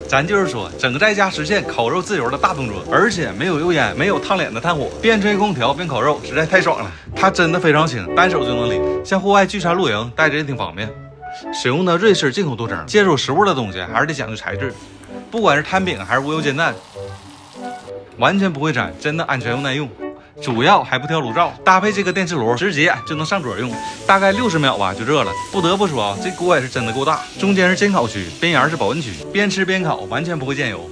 咱就是说，整个在家实现烤肉自由的大动作，而且没有油烟，没有烫脸的炭火，边吹空调边烤肉，实在太爽了。它真的非常轻，单手就能拎，像户外聚餐露营带着也挺方便。使用的瑞士进口镀层，接触食物的东西还是得讲究材质，不管是摊饼还是无油煎蛋，完全不会粘，真的安全又耐用。主要还不挑炉灶，搭配这个电磁炉，直接就能上桌用，大概60秒吧就热了。不得不说啊，这锅也是真的够大，中间是煎烤区，边沿是保温区，边吃边烤，完全不会溅油。